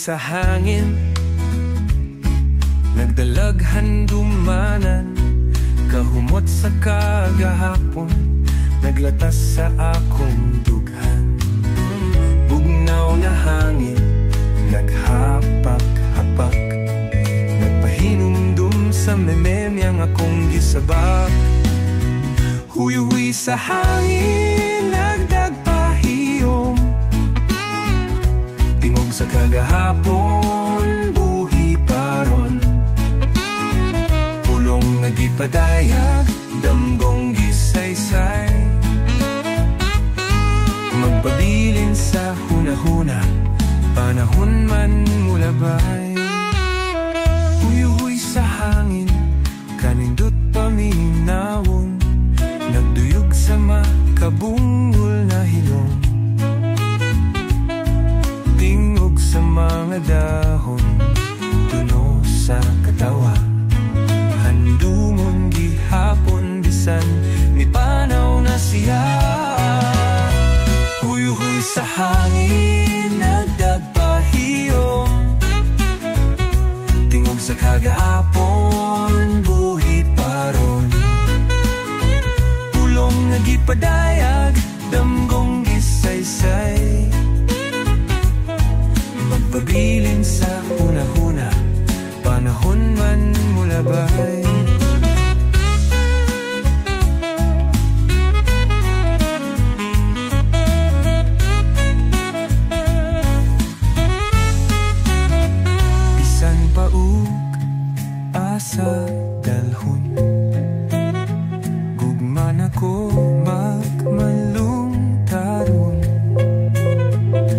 sa hangin, nagdalaghan dumanan, kahumot sa kagahapon, naglatas sa akong dughan. Bugnaw na hangin, naghapak-hapak, nagpahinumdum sa mememyang akong gisabak. Huy-huy sa hangin, nagdagpahiyom, tingog sa kagahapon, buhi paron. Pulong nagipadayag, damgong gisaysay, magpabilin sa hunahuna, panahon man mulabay. Huy-huy sa hangin, kanindot paminawon, nagduyog sa makabungol na hilong, tingog sa mga dahon, tuno sa katawa, handumon gihapon bisan ni panaw na siya. Huy-huy sa hangin, nagdagpahiyom, tingog sa kagahapon, buhi paron. Pulong nagipadayag, damgong gisaysay, magpabilin sa hunahuna, panahon man mulabay. Bisan paug asa dalhon, gugman ako magmalung taron,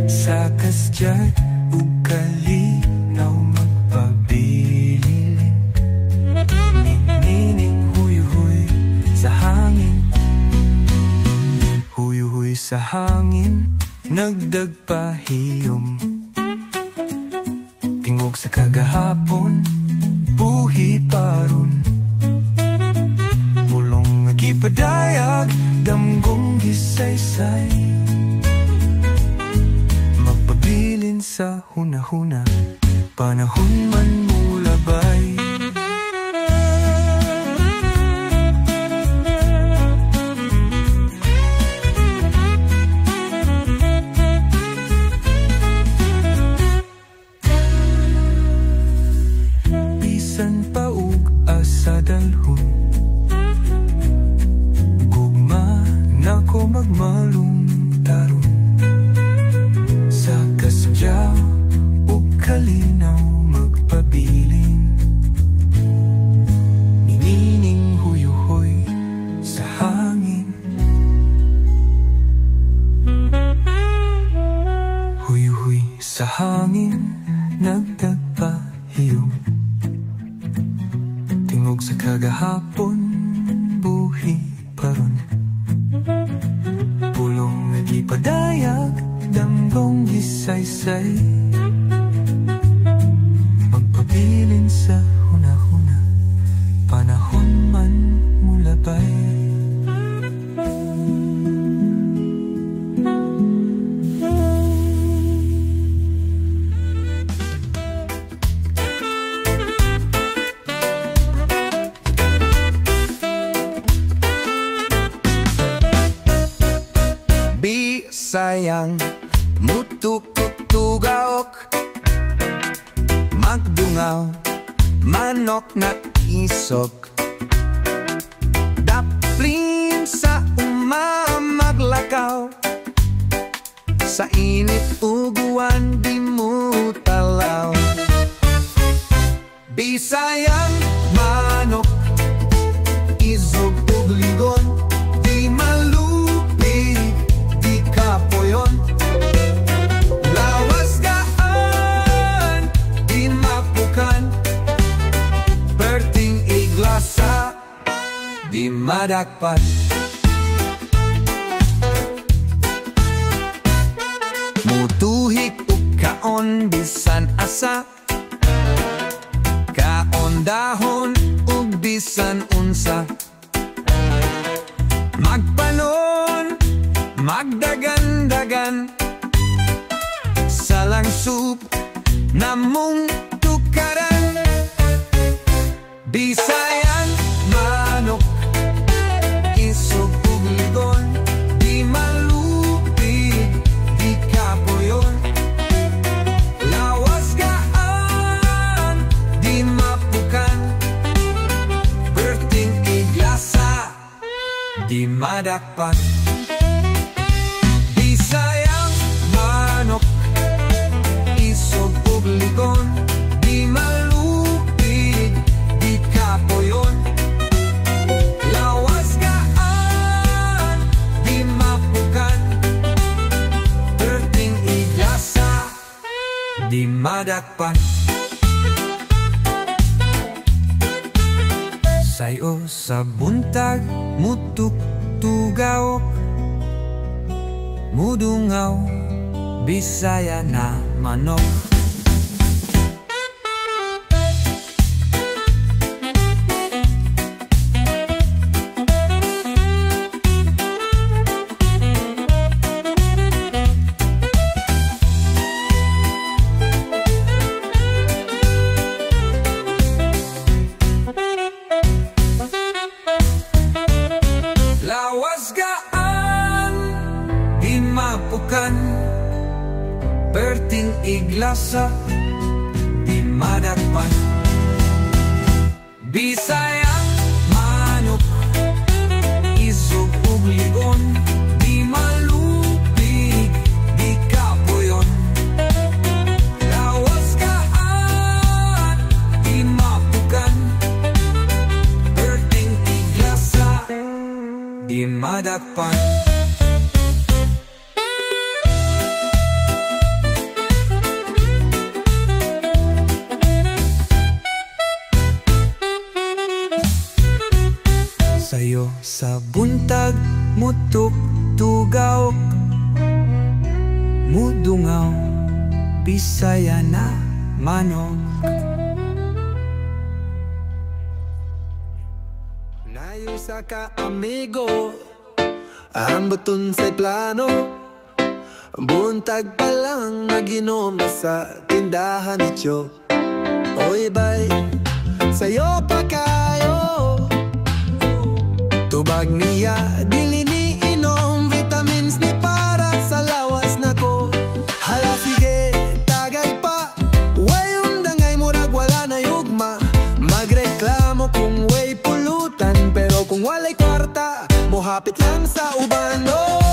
sa kasjat ug kalinaw magpabilin. Ninining huy-huy sa hangin, huy-huy sa hangin, nagdagpahiyom, tingog sa kagahapon, buhi paron. Pulong nagipadayag, damgong gisaysay, magpabilin sa hunahuna, panahon man mulabay. Bisan paug asa dalhon, gugma nako magmalung taron, sa kasyaw ug kalinaw magpabilin. Ninining huy-huy sa hangin, huy-huy sa hangin, nagdagpahiyom, tingog sa kagahapon, buhi paron. Pulong nagipadayag, damgong gisaysay, magpabilin sa hunahuna, panahon man mulabay. Bisayang mutuk-tugaok, magdungaw, manok na isok, daplin sa maglakaw, sa init uguan di mo talaw. Bisayang manok, isog ug ligon, di malupi, di kapoyon, lawas gaan, di mapukan, perting iglasa, di madakpan. Mutuhik ug kaon bisan asa, kaon dahon ug bisan unsa, magpanon, magdagan-dagan, salang soup namong tukaran. Bisayan manok, isog ug ligon, di malupig, di kapoyon. Lawas gaan, di mapukan, berting iglasa, di madakpan. Bisayang manok, isog ug ligon, di malupig, di kapoyon. Lawas gaan, di mapukan, berting iglasa, di madakpan. Sayo sa buntag, mutuk-tugaw, mudungaw, Bisaya na manok. Lawas gaan, di mapukan, berting iglasa, di madakpan. Bisayang manok, isog ug ligon, di malupig, di kapoyon. Lawas gaan, di mapukan, berting iglasa, di madakpan. Sayo sa buntag, mutuk-tugaw, mudungaw, Bisaya na manok. Nayo sa ka-amigo, ambaton sa'y plano. Buntag pa lang naginom sa tindahan ni Tio. Oy bay, sayo pa kayo. Tubag niya, dili ni inom, vitamins ni para sa lawas na ko. Hala sige, tagay pa, way undangay murag wala na yugma. Magreklamo kung way pulutan, pero kung walay kwarta, mohapit lang sa uban. Oh!